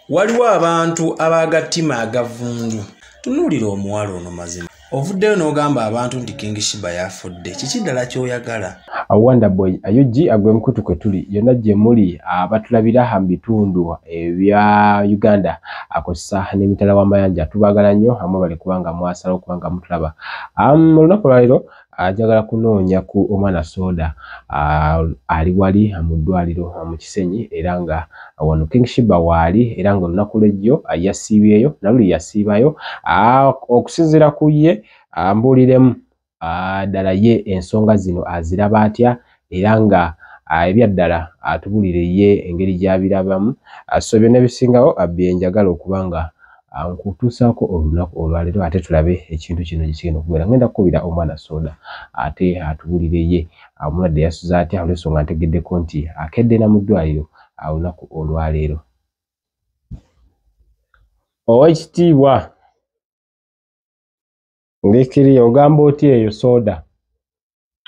Waliwo abantu abaagattima agavundu. Tunuulira omuwala ono mazima. Ovuddeyo n'ogamba abantu nti King Shiba yafudde. Kiki ddala ky'oyagala? Wonderboy ayuji agwe mkutu kwe tuli yonna gye muli abatulabira mu bitundu ebya Uganda akosa n'emitala w'amayanja tubagala nnyo amwe bali kubanga mwasala okubanga mutulaba. Olunaku lwaleero ajagala kunoonya ku omwana Soda ali wali mu ddwaliro mu Kisenyi era nga wano King Shiba waali era nga olunaku lw'ejjo yasiibyeyo naluli yasiibayo okusinziira ku ye mbuuliremu ddala ye ensonga zino aziraba atya era nga ebyaddala atubulire ye engeri gy'abirabamu so byonna bisingawo byenjagala okubanga nkutuusaako olunaku olwaleero ate tulabe ekintu kino gye kigenda okubeera. Ngenda kukubira omwana Soda ate atubulire ye omulwadde yasuze atya olw'ensonga ntegeddeko nti akedde na mu ddwaliro olunaku olwaleero. Oweekitiibwa ng'ekiri ogamba oti eyo Soda?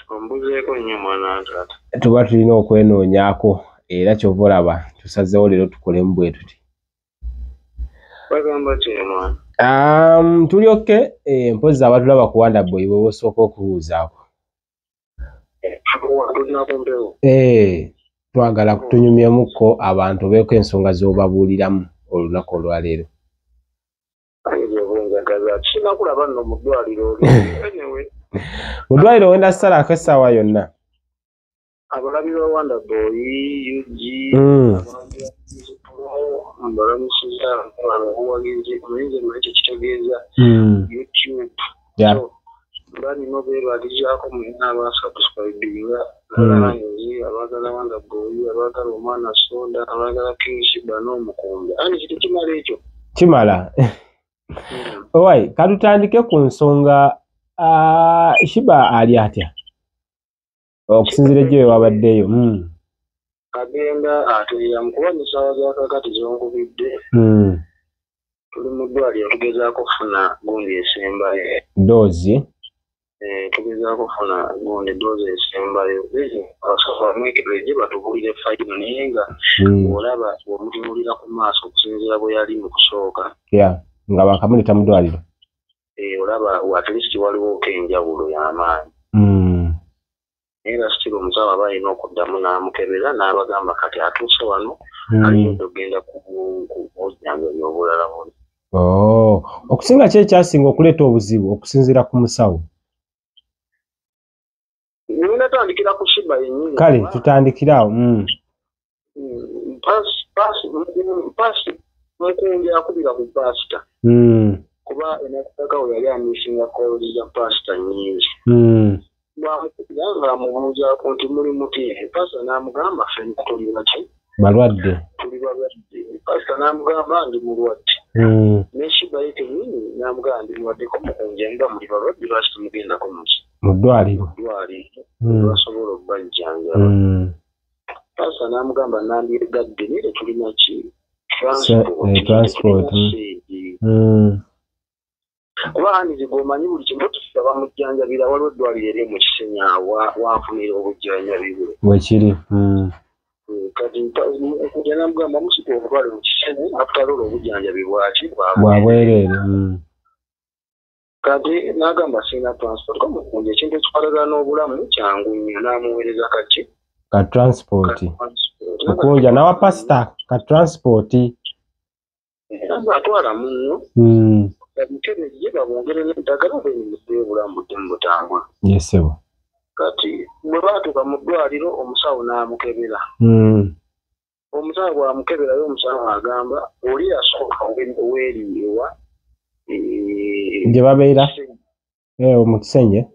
Ombuzeeko nnyo mwana ntaata. Tuba tulina okwenoonyaako era ky'ova olaba tusazeewo leero tukolemu bwe tuti. Bagamba ki mwana? Tulyoke mpozzi abatulaba ku Wonderboy bwe osooka okubuuzaako. Tulinako mpewo? Twagala tunyumyemukko abantu beeko ensonga z'obabuuliramu olunaku olwaleero. Sinakulaba nno mu ddwaliro mu ddwaliro wenda salaako essaawa yonna. Abalabi ba Wonderboy, UG, mbalamusiza obuwagizi omuyinza ekyo kitegeeza YouTube. Balina obeerwalizaako mwenna abasubscribinga abalangizi abaagala Wonderboy, abaagala omwana Soda, abaagala King Shiba n'omukumbi. Ani kiti kimala ekyo? Kimala. Owai, katutandike ku nsonga Shiba ali atya? Okusinziira ejjo we wabaddeyo. Agenda ateera mu kuba n'essaawa za kakati zonkubidde. Tuli mu ddwaliro tugezaako kufuna gundi esembayo. Doozi? Tugezaako kufuna gundi doozi esembayo. Abasaba bamwekebeje batubulire fayino naye nga olaba bw'omutunulira ku maaso okusinziira bwe yali mu kusooka. Nga bakamuleta mu ddwaliro. Olaba at least waliwo enjawulo y'amaanyi. Era sitira omusawo aba alina okuddamu n'amukebera n'abagamba kati atuuse wano alina okugenda kubujjanjabi obulala buli. Okusinga ki ekyasinga okuleeta obuzibu okusinziira ku musawo? Ngenda tandikira ku Shiba yennyini. Kale tutandikirawo. Paasi mukundi akubira ku paasita. Kuba enakutakawo yali amisinga koozi za paasita nnyingi. Bwamukubira ng'amubuuzaako nti muli muti paasita n'amugamba ffenna tuli baki? Balwadde. Tuli balwadde. Paasita n'amugamba ndi mulwadde. Ne Shiba ye kennyini n'amugamba ndi mulwaddeko mukunje nga muli balwadde lwaki tumugendako muki? Mu ddwaliro. Basobola okubajjanjaba. Paasita n'amugamba nandyegadde naye tetulina ki? Transport. Kuba anizi gwomanyi buli kimu tusaba mujjanjabira waliwo eddwaliro eri mu Kisenyi wafunira obujjanjabi bwe. Bwekiri. Kati nkujja n'amugamba musika obutwale mu Kisenyi akutalola obujjanjabi bwaki bwa bwereere. Kati n'agamba sina transport ko mukunja ekintu ekikwatagana n'obulamu kyangu nnyo n'amuweereza kaki? Ka transport. Mukunja nawa pasita ka transport. Atwala munno. Mukebejje babongere n'eddagala benyumidde obulamu budde mu butangwa. Yesebo. Kati bwe baatuuka mu ddwaliro omusawo n'amukebera. Omusawo bw'amukeberayo omusawo agamba oli yasooka oweeriyewa. Gye babeera? Mu Kisenyi.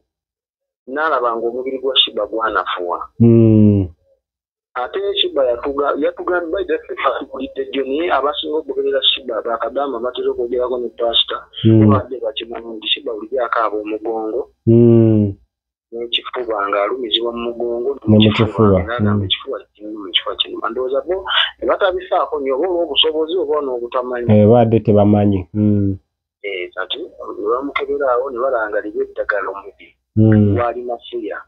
N'alaba ng'omubiri gwa Shiba gwanafuwa. Ate Shiba yatugamba yatugambidde ejjo naye abasinga okugoberera Shiba bakadama batera okwogerako ne paasita obadde bakimanyi nti Shiba buli akaaba omugongo n'ekifuba ng'alumizibwa mu mugongo n'ekifuba ekifuba kinuma ndowooza bo ne batabifaako nnyo oba olw'obusobozi oba n'obutamanyi badde tebamanyi. Kati ne bamukebera awo ne balangalira eddagala omubiri gwali mafuya.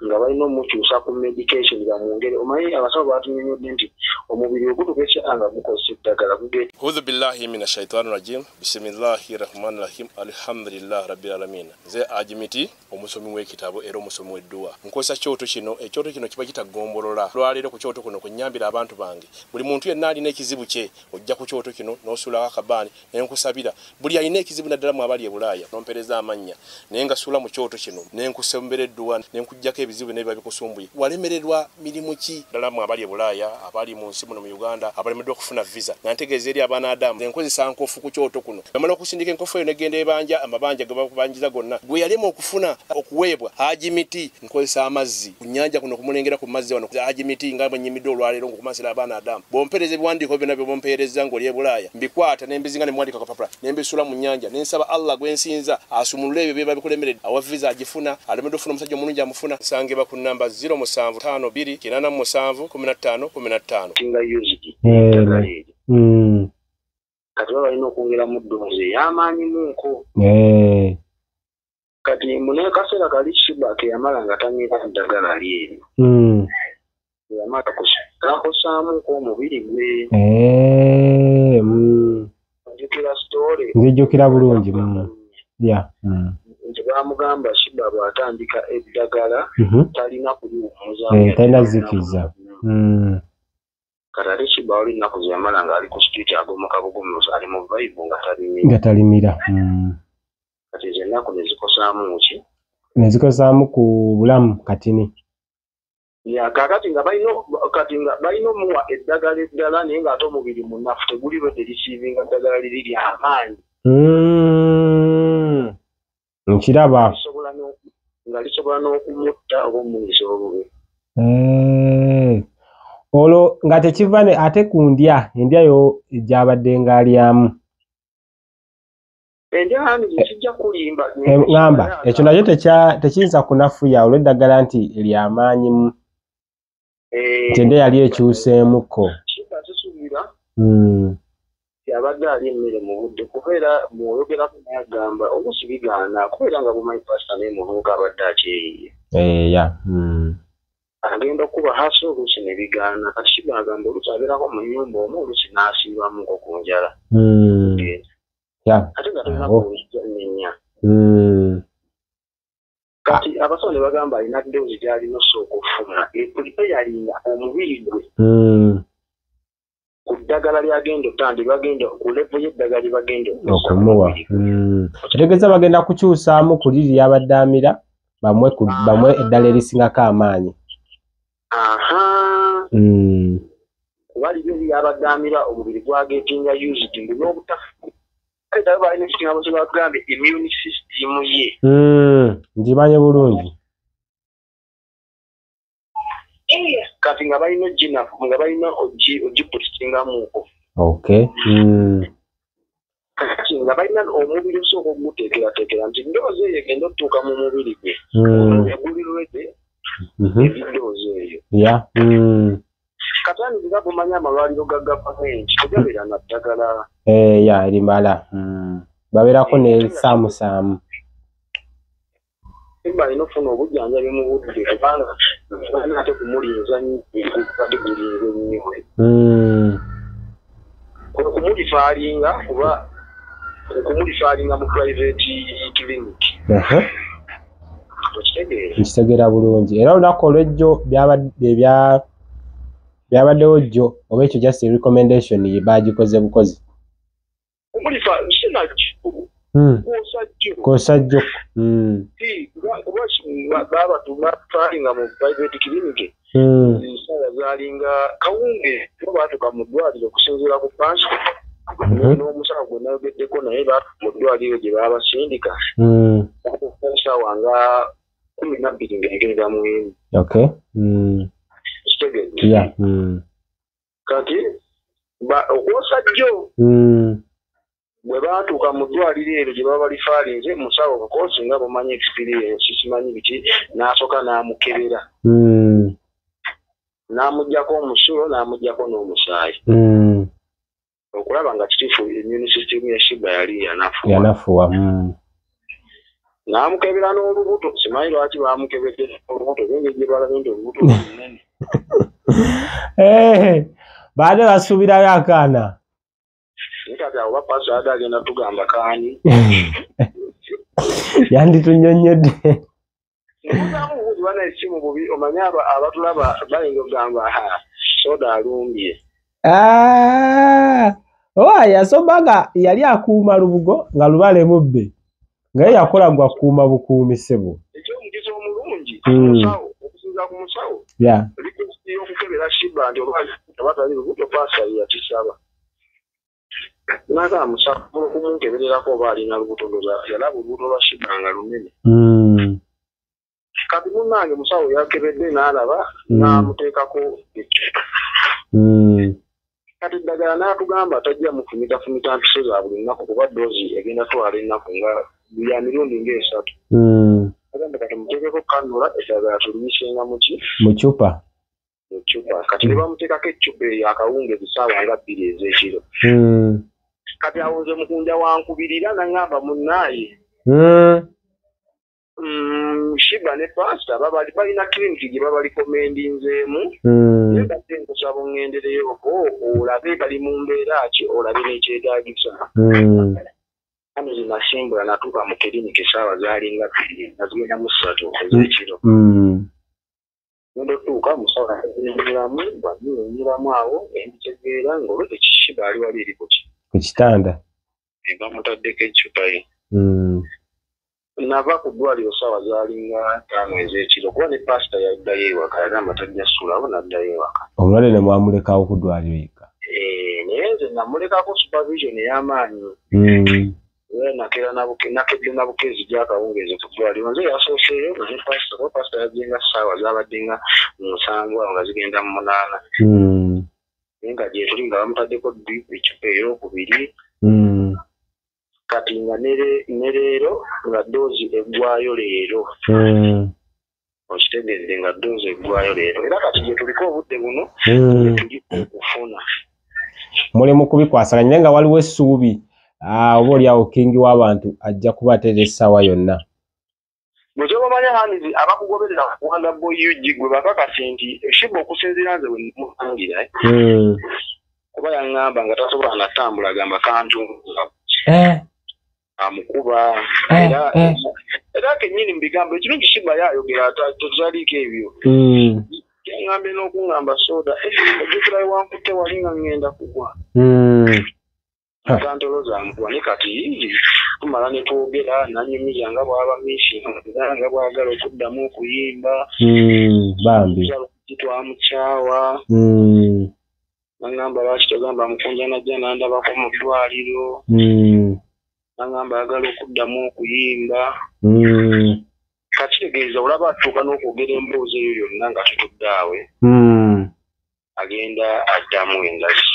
nga balina omukyusa ku medication bamwongere. Omanyi abasawo batunyonyodde nti omubiri ogutukesa nga gukozesa eddagala gugenda. A'udhu billahi minash shaitani rajim. Bismillahir rahmanir rahim. Alhamdulillah rabbil alamin. Nze Ajimiti omusomi w'ekitabo era omusomi w'edduwa. Nkozesa kyoto kino, ekyoto kino kiba kitagombolola. Lwaliro ku kyoto kuno kunyambira abantu bange. Buli muntu yenna alina ekizibu kye ojja ku kyoto kino n'osula akabaani n'enkusabira. Buli alina ekizibu naddala mu abali e Bulaaya n'ompereza amannya naye nga sula mu kyoto kino n'enkusembera edduwa n'enkujjako ebizibu n'ebiba bikusumbuye. Walemererwa mirimu ki ddala mu abali e Bulaaya abali mu nsi muno mu Uganda abalemeddwa okufuna visa. Nantegeeza eri abaana Adamu nkozesa nkofu ku kyoto kuno. Bamala okusindika enkofu eyo negenda ebanja amabanja ge bakubanjiza gonna. Gwe yalema okufuna okuweebwa Ajimiti nkozesa amazzi ku nnyanja kuno kumulengera ku mazzi wano Ajimiti nga bwenyimidde olwaleero ng'okumasira abaana Adamu. Bompereza ebiwandiiko byonna bye bompereza ng'oli e Bulaaya mbikwata n'embizinga ne muwandika kapapula n'embisula mu nnyanja n'ensaba Allah gwensinza asumulule ebyo bye babikulemeredde awa visa agifuna alemeddwa okufuna omusajja omulungi amufuna. Nsangibwa ku namba 0752 Kinga used. Kati balina okwongera mu ddoozi ey'amaanyi munko. Kati mune kaseera kali Shiba ke yamala nga tamira ddagala lyeyo. Yamala kakosaamu omubiri gwe. Njukira story. Njukira bulungi. Nti bamugamba Shiba bw'atandika eddagala talina kuliwumuza. Talina zikiza. Katale Shiba oli nnaku zeyamala nga ali ku street agomoka bugomosa ali mu vibe nga talimira. Kati ezo ennaku nezikosaamu ki? Nezikosaamu ku bulamu katini. Ya kakati nga balina omuwa eddagala eddala naye ng'ate omubiri munafu teguli lwedde receiving eddagala liri ly'amaanyi. Nkiraba. Nga lisobola n'okumutta oba omuyisa obubi. Olwo nga tekiva ate ku ndya yo gy'abadde ng'alyamu. Endya kijja kulimba. Ngamba ekyo nakyo tekiyinza kunafuya olw'eddagala nti ly'amaanyimu. Nti endya yali ekyuseemukko. Yabadde ali emmere mu budde kubeera bw'oyogerako nayagamba oluusi bigaana kubeera nga bumanyi pasita naye muvubuka abadde akyeyiye. Agenda okuba hasi oluusi ne bigaana kati Shiba agamba oluusi abeerako mu nnyumba omu oluusi n'asiibamuko ku njala. Ate nga tulina kuwulizza nnya. Kati abasawo ne bagamba alina ddoozi gy'alina osooka okufuna epulipe yalinga omubiri gwe ku ddagala lyagenda bagenda ku levo y'eddagala lye bagenda okumuwa. Kitegeeza bagenda kukyusaamu ku liri ly'abadde amira bamwe eddala erisingako amaanyi. Kuba liri ly'abadde amira omubiri gwagetinga used mbu n'obutafu. Kati abo balina ekigambo kye bagambye immune system ye. Ngimanye bulungi. Kati nga balina oginafu nga balina ogipulisingamuko. Kati nga balina omubiri osooka oguteekerateekera nti ndowooza eyo egenda otuuka mu mubiri gwe. Egulirwedde ebidoozi eyo. Katani nga bumanya amalwaliro ga gavumenti tegabeera na ddagala. Erimala. Babeerako ne saamusaamu. Balina okufuna obujjanjabi mu budde kubanga balina ate kumulinza nnyo ate gulinza ennyo. Okumulifaalinga kuba okumulifaalinga mu private clinic. Nkitegeera bulungi. Era olunaku olw'ejjo byabaddewo jjo oba ekyo just recommendation ye baagikoze bukozi. Kwosa jjo. Babatuma twalinga mu private clinic. Ensala zalinga kawunge bo baatuka mu ddwaliro okusinziira ku pansi. N'omusawo gwe nayogeddeko naye mu ddwaliro gye baabasindika. Ensaawa nga 12 ng'egenda mu emu. Kati okwosa jjo bwe baatuuka mu ddwaliro eryo gye baba balifaalinze musawo buko singa bumanyi experience simanyi biti n'asooka n'amukebera n'amuggyako omusulo n'amuggyako n'omusaayi okulaba nga kitiifu immune system ya Shiba yali yanafuwa. Namukebera n'olubuto simanyi lwaki bamukebedde olubuto ngenge gye balabye olubuto lunene. Baade basuubirayo akaana. Kati awo bapasa agenda tugamba kaani. Yanditunyonyedde. Muzamu bana esimu bubi omanya abatulaba bayinza ogamba soda alumbye. Yasobaga yali akuuma lubugo nga lubale mubbe. Nga yakola gwa kuuma bukuumi sebo. Ekyo omugizi omulungi omusawo okusinza ku musawo. Likusi okukebera Shiba nti obatali lubuto pasa yakisaba. Naga musawo okumukebererako oba alina lubuto yalaba olubuto lwa Shiba nga lunene. Kati munange musawo yakebedde n'alaba n'amuteekako ekyo. Kati ddagala n'atugamba tajja mufumita mpiso za buli nnaku kuba doozi egenda twala ennaku nga ya mirundi nga 3. Agamba kati muteekeko kanula eddagala tuliyisenga mu cupa. Kati ne bamuteekako eccupa eyo akawunga ebisaawa nga 2 ez'ekiro. Kati awo nze mukunja wankubirira n'angamba munnaaye. Shiba ne pasita balina kiriniki gye babalikommendinzeemu naye badde nkusaba ŋŋendereyo olabe bali mu mbeera ki olabe n'ekyetaagisa. Ano zinasimbula natuuka mu kiriniki essaawa zaalinga 2 nazigenda mu 3 ez'ekiro. Ndotuuka musawo n'enyiramu banyiramu awo enditegeera ng'olwedde Shiba ali wali eri ku kitanda. Bamutaddeko eccupa ye. Nava ku ddwaliro ssaawa zaalinga 5 ez'ekiro kuba ne pasita yaddayo ewaka yagamba tajja ssula abo n'addayo ewaka. Omulwadde ne mwamulekawo ku ddwaliro yekka? Naye nze namulekako supervision ey'amaanyi. Nakedde na bukezi gy'akawungeezi ku ddwaliro nze yasooseeyo ne pasita kuba pasita yajjenga ssaawa zaabadde nga 7 awo nga zigenda mu 8. Naye nga gye tuli nga bamutaddeko eccupa ey'okubiri. Kati nga ne leero nga doozi eggwayo leero. Okitegeedde nga doozi eggwayo leero. Era kati gye tuliko obudde buno tuli okufuna. Muli mu kubikwasaganya naye nga waliwo essuubi oba oliawo kingi w'abantu ajja kubateera essaawa yonna. Bwe kyobamanya hanizi abakugoberera kuwanda UG gwe bakakase nti Shiba okusinziira nze we mutangira kuba yaŋŋamba nga tasobola natambula agamba kantunga. Amukuba era kennyini mu bigambo ekirungi Shiba yayogera tezaliiko ebyo. Yaŋŋambye n'okuŋŋamba soda ojjukirayo wankutte wali nga ŋŋenda kugwa. Kantolo zankuba ne kati tumala ne twogera nanyumiza nga bw'aba mishinga nga bw'agala okuddamu okuyimba. Bambi twamukyawa. Nangamba lwaki togamba mukunja najja nandabako mu ddwaliro. Nangamba ayagala okuddamu okuyimba. Kakitegeeza olaba atuuka n'okwogera emboozi eyo yonna nga tutuddaawe. Agenda addamu endazi.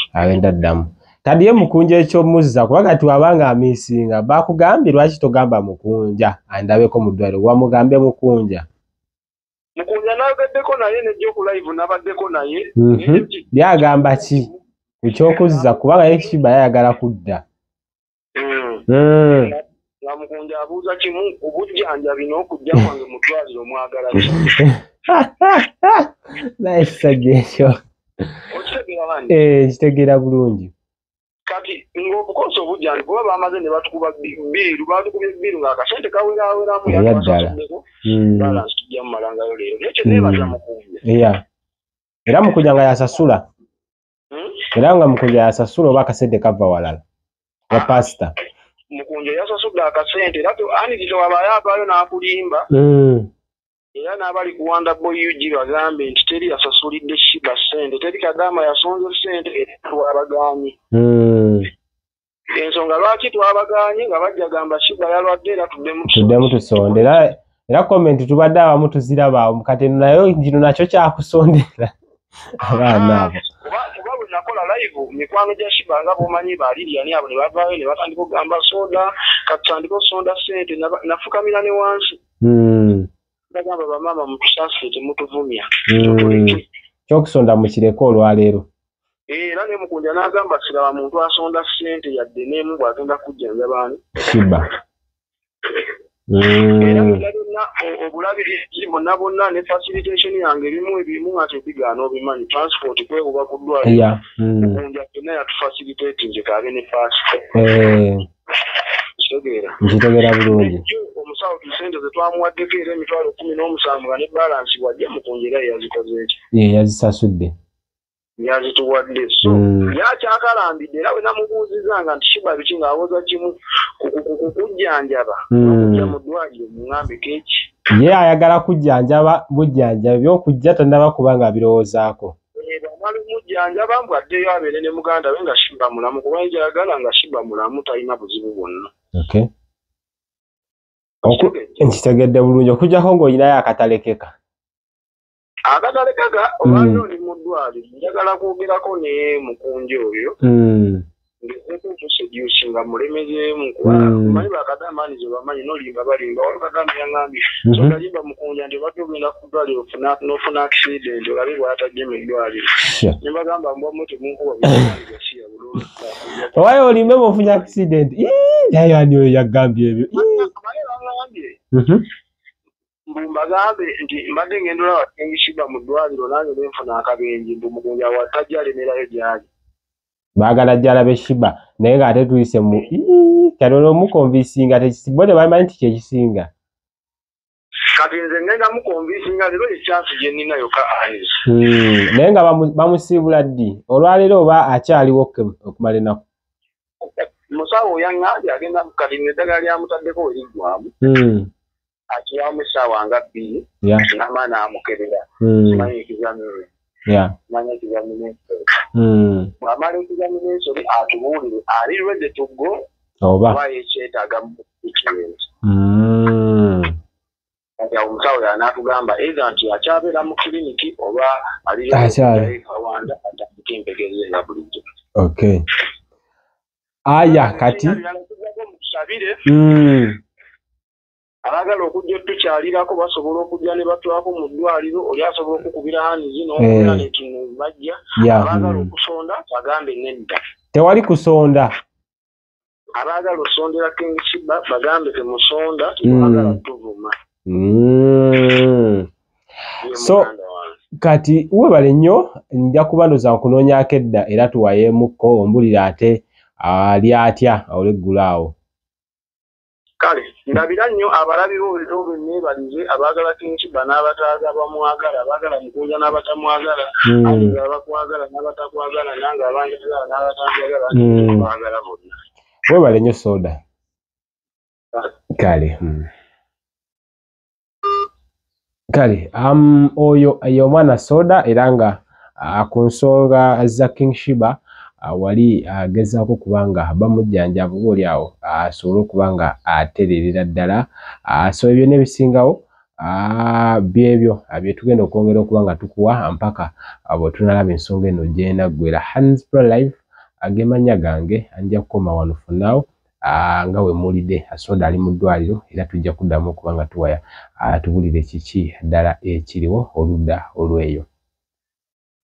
Kadi ye mukunja ekyomuzza kuba kati wabanga amisinga bakugambye lwaki togamba mukunja andabeko mu ddwaliro wamugambye mukunja. Mukunja nayogeddeko naye nejja ku live nabaddeko naye. Byagamba ki ekyokuzza kubanga ye Shiba yayagala kudda. Mukunja abuuza kimu obujjanjabi n'okujja kwange mu ddwaliro mwagala ki? Naye kisajja ekyo. Okitegeera bandi? Kitegeera bulungi. Kati ng'obukozi obujjanjabi kuba bamaze ne batukuba biru ng'akasente kaweraweramu yatwasaddeko balansi tujja mu malangayo leero. Naye kye neebaza mukunja. Era mukunja nga yasasula. Era nga mukunja yasasula oba akasente kava walala. Wa pasita. Mukunja yasasudde akasente era aniti tewabaayo avaayo n'akulimba. Era n'abali kuwanda UG bagambe nti teri yasasulidde Shiba ssente teri kagamba yasonze ssente twabaganye. Ensonga lwaki twabaganye nga bajja gamba Shiba yalwadde era tuddemu tusonde. Era komenti tubadde abamu tuziraba kati nayo kino nakyo kyakusondera abaana abo. Kuba bwe nakola live mikwano gya Shiba nga bw'omanyi baaliriani abo ne bavaayo ne batandika okugamba soda katutandika osonda ssente nafukamira ne wansi. Bagamba bamama mutusasire temutuvumya. Kyokusonda mukireko olwaleero. Era ne mukunja n'agamba siraba muntu asonda ssente yadde n'emu bw'agenda kujjanjaba ani? Shiba. obulabirizi bonna ne facilitation yange ebimu ate bigaana obimanyi transport kwekuba ku ddwaliro okunja fenna yatufacilitate nje kaabe ne passport nkitegera bulungi omusawo tusente zetwamuwaddeko era emitwalo 17 nga ne balansi wadde mukunja era yazikoze eki yazisasudde yazituwadde so yakyakalambidde era we namubuuziza nga nti Shiba biki ng'abuuza kimu kujjanjaba okujja mu ddwaliro muŋambe keki ye ayagala kujjanjaba bujjanjabi okujja tannaba kubanga abirowoozaako bamala omujjanjaba mbw addeyo abeere ne muganda we nga Shiba mulamu kubanga gyayagala nga Shiba mulamu talina buzibu bwonna. Nkitegedde bulungi okujjako ng'olinayo akatalekeka. Akatalekeka obaana oli mu ddwaliro njagala kwogerako ne mukunja oyo ngezeeko okuseduusinga mulemezeemu kumanyi bakadamaani ze bamanyi nolimba balimba waliwo kagamba yaŋŋambye so galimba mukunja nti obadde ogenda ku ddwaliro n'ofuna accident olabe bw'atajje mu ddwaliro ne bagamba mbwamu temunkuba bigasiya bulungi owaye olimbe bw'ofunye accident naye ani oyo yagambye ebyo baŋŋambye mbagambe nti mbadde ngenda olaba King Shiba mu ddwaliro nange nenfuna akabenje mbu mukunja watajja alemerayo gyali baagala jjalabe Shiba naye ng'ate tuyise mu kati olwomukonvisinga tekisibwa tebamanyi nti kyekisinga kati nze ngenda mukonvisinga leero ekyansi gye nninayo ka eyes naye nga bamusiibula ddi olwaleero oba akyaliwo okumala ennaku musawo yaŋŋambye agenda kati neddagala lyamutaddeko we liggwamu akiwamu essaawa nga 2 n'amaana amukebera manyi ekizamini manya ekizamini bw'amala ekizamini ensoli atubuulire ali ready to go oba yekyetaaga mukitulent kati awo omusawo y'anaatugamba either nti akyabeera mu kiriniki oba aliawanda atandika empegezo eya bulijjo aya kati mukusabire abagala okujja tukyalirako basobola okujja ne batwako mu ddwaliro oli asobola okukubira hanizi n'okubeera netino bajja abagala okusonda bagambe nedda tewali kusonda abagala osondera King Shiba bagambe temusonda tebagala tuvuma so kati webale nnyo nja kuba ndoza nkunoonyaako edda era tuwayeemukko ombulira ate ali atya olw'eggulu awo kale ndabira nnyo abalabi b'oliro benneebalize abaagala King Shiba n'abataaga bamwagala abaagala mukunja n'abatamwagala ate abakwagala n'abatakwagala nange abanjagala n'abatanjagala twagala bonna webale nnyo soda kale kale oyo y'omwana soda era nga ku nsonga za King Shiba wali agezaako kubanga bamujjanjaba oli awo asobole okubanga atererera ddala so ebyo n'ebisingawo byebyo byetugenda okwongera okuba nga tukuwa mpaka bwe tunalaba ensonga eno gyenaggwera. Hands Pro Live agemanya gange anja kukoma wano for now nga we mulide Soda ali mu ddwaliro era tujja kuddamu okuba nga tuwaya tubulire kiki ddala ekiriwo oludda olweyo.